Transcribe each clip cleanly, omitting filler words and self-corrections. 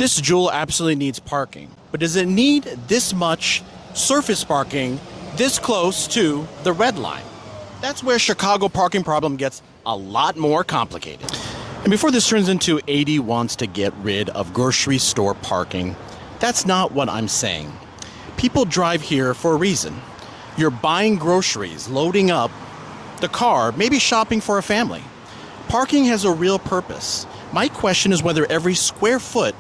This jewel absolutely needs parking, but does it need this much surface parking this close to the red line? That's where Chicago parking problem gets a lot more complicated. And before this turns into 80 wants to get rid of grocery store parking, that's not what I'm saying. People drive here for a reason. You're buying groceries, loading up the car, maybe shopping for a family. Parking has a real purpose. My question is whether every square foot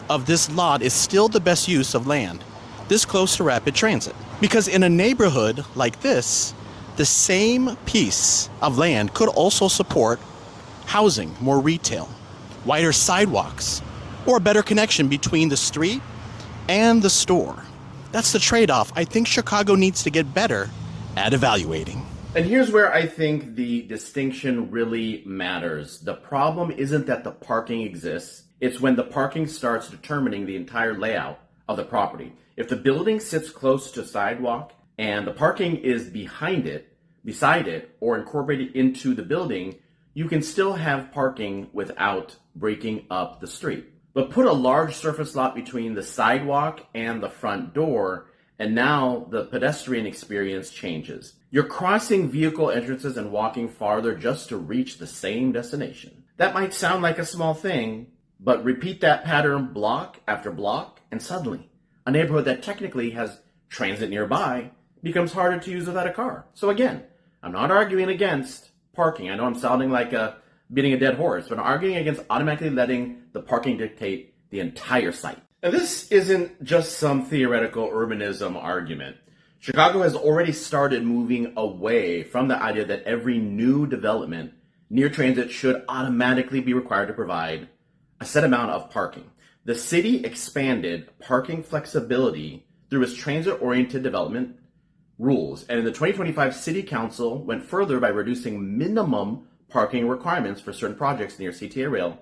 of this lot is still the best use of land this close to rapid transit. Because in a neighborhood like this, the same piece of land could also support housing, more retail, wider sidewalks, or a better connection between the street and the store. That's the trade-off I think Chicago needs to get better at evaluating. And here's where I think the distinction really matters. The problem isn't that the parking exists. It's when the parking starts determining the entire layout of the property. If the building sits close to a sidewalk and the parking is behind it, beside it, or incorporated into the building, you can still have parking without breaking up the street. But put a large surface lot between the sidewalk and the front door, and now the pedestrian experience changes. You're crossing vehicle entrances and walking farther just to reach the same destination. That might sound like a small thing, but repeat that pattern block after block, and suddenly, a neighborhood that technically has transit nearby becomes harder to use without a car. So again, I'm not arguing against parking. I know I'm sounding like beating a dead horse, but I'm arguing against automatically letting the parking dictate the entire site. Now, this isn't just some theoretical urbanism argument. Chicago has already started moving away from the idea that every new development near transit should automatically be required to provide a set amount of parking. The city expanded parking flexibility through its transit-oriented development rules, and the 2025 City Council went further by reducing minimum parking requirements for certain projects near CTA rail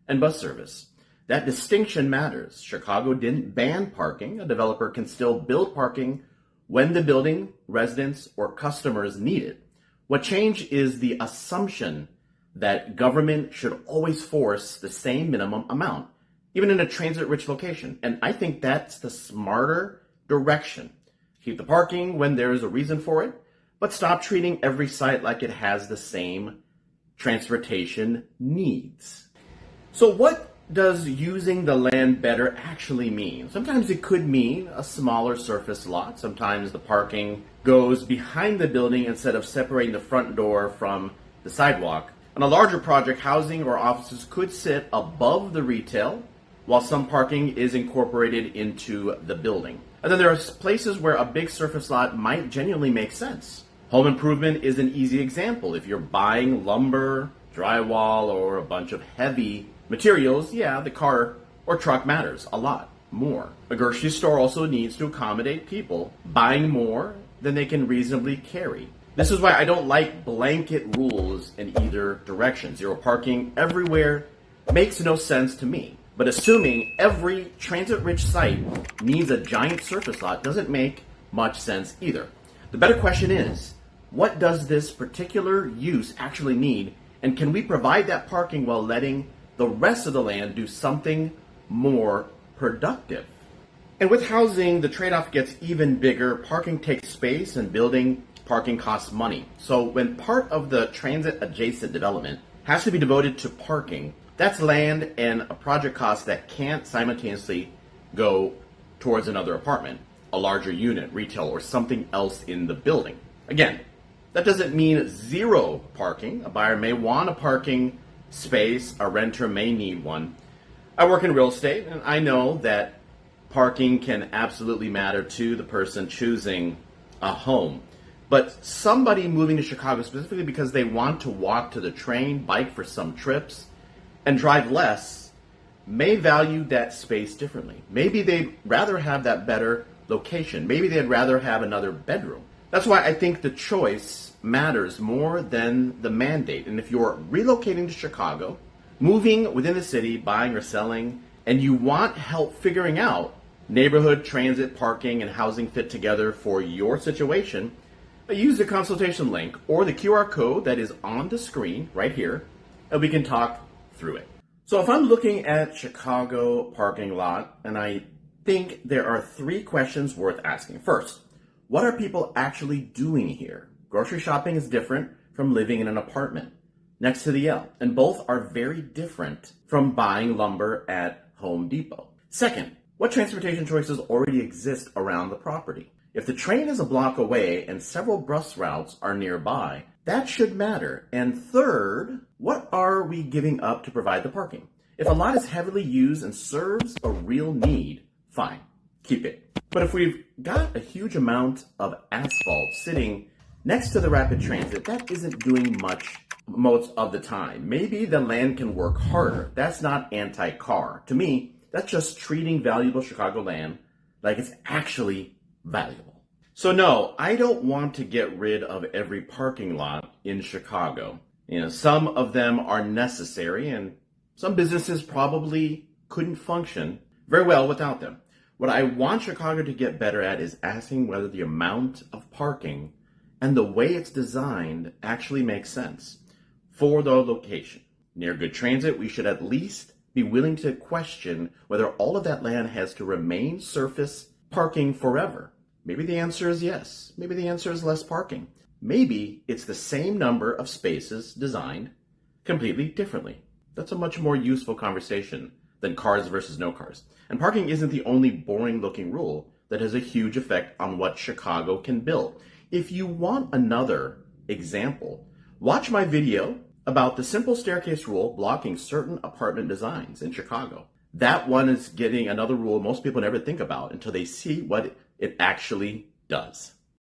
and bus service. That distinction matters. Chicago didn't ban parking. A developer can still build parking when the building, residents, or customers need it. What changed is the assumption that government should always force the same minimum amount, even in a transit-rich location. And I think that's the smarter direction. Keep the parking when there is a reason for it, but stop treating every site like it has the same transportation needs. So what does using the land better actually mean? Sometimes it could mean a smaller surface lot. Sometimes the parking goes behind the building instead of separating the front door from the sidewalk. On a larger project, housing or offices could sit above the retail, while some parking is incorporated into the building. And then there are places where a big surface lot might genuinely make sense. Home improvement is an easy example. If you're buying lumber, drywall, or a bunch of heavy materials, yeah, the car or truck matters a lot more. A grocery store also needs to accommodate people buying more than they can reasonably carry. This is why I don't like blanket rules in either direction. Zero parking everywhere makes no sense to me. But assuming every transit-rich site needs a giant surface lot doesn't make much sense either. The better question is, what does this particular use actually need, and can we provide that parking while letting the rest of the land do something more productive? And with housing, the trade-off gets even bigger. Parking takes space, and building parking costs money. So when part of the transit-adjacent development has to be devoted to parking, that's land and a project cost that can't simultaneously go towards another apartment, a larger unit, retail, or something else in the building. Again, that doesn't mean zero parking. A buyer may want a parking space, a renter may need one. I work in real estate, and I know that parking can absolutely matter to the person choosing a home. But somebody moving to Chicago specifically because they want to walk to the train, bike for some trips, and drive less, may value that space differently. Maybe they'd rather have that better location. Maybe they'd rather have another bedroom. That's why I think the choice matters more than the mandate. And if you're relocating to Chicago, moving within the city, buying or selling, and you want help figuring out neighborhood, transit, parking, and housing fit together for your situation, use the consultation link or the QR code that is on the screen right here, and we can talk through it. So So if I'm looking at Chicago parking lot, and I think there are three questions worth asking. First, what are people actually doing here? Grocery shopping is different from living in an apartment next to the L, and both are very different from buying lumber at Home Depot. Second, what transportation choices already exist around the property? If the train is a block away and several bus routes are nearby, that should matter. And third, what are we giving up to provide the parking? If a lot is heavily used and serves a real need, fine, keep it. But if we've got a huge amount of asphalt sitting next to the rapid transit, that isn't doing much most of the time. Maybe the land can work harder. That's not anti-car. To me, that's just treating valuable Chicago land like it's actually valuable. So no, I don't want to get rid of every parking lot in Chicago. Some of them are necessary and some businesses probably couldn't function very well without them. What I want Chicago to get better at is asking whether the amount of parking and the way it's designed actually makes sense for the location. Near good transit, we should at least be willing to question whether all of that land has to remain surface parking forever. Maybe the answer is yes. Maybe the answer is less parking. Maybe it's the same number of spaces designed completely differently. That's a much more useful conversation than cars versus no cars. And parking isn't the only boring looking rule that has a huge effect on what Chicago can build. If you want another example, watch my video about the simple staircase rule blocking certain apartment designs in Chicago. That one is getting another rule most people never think about until they see what it actually does.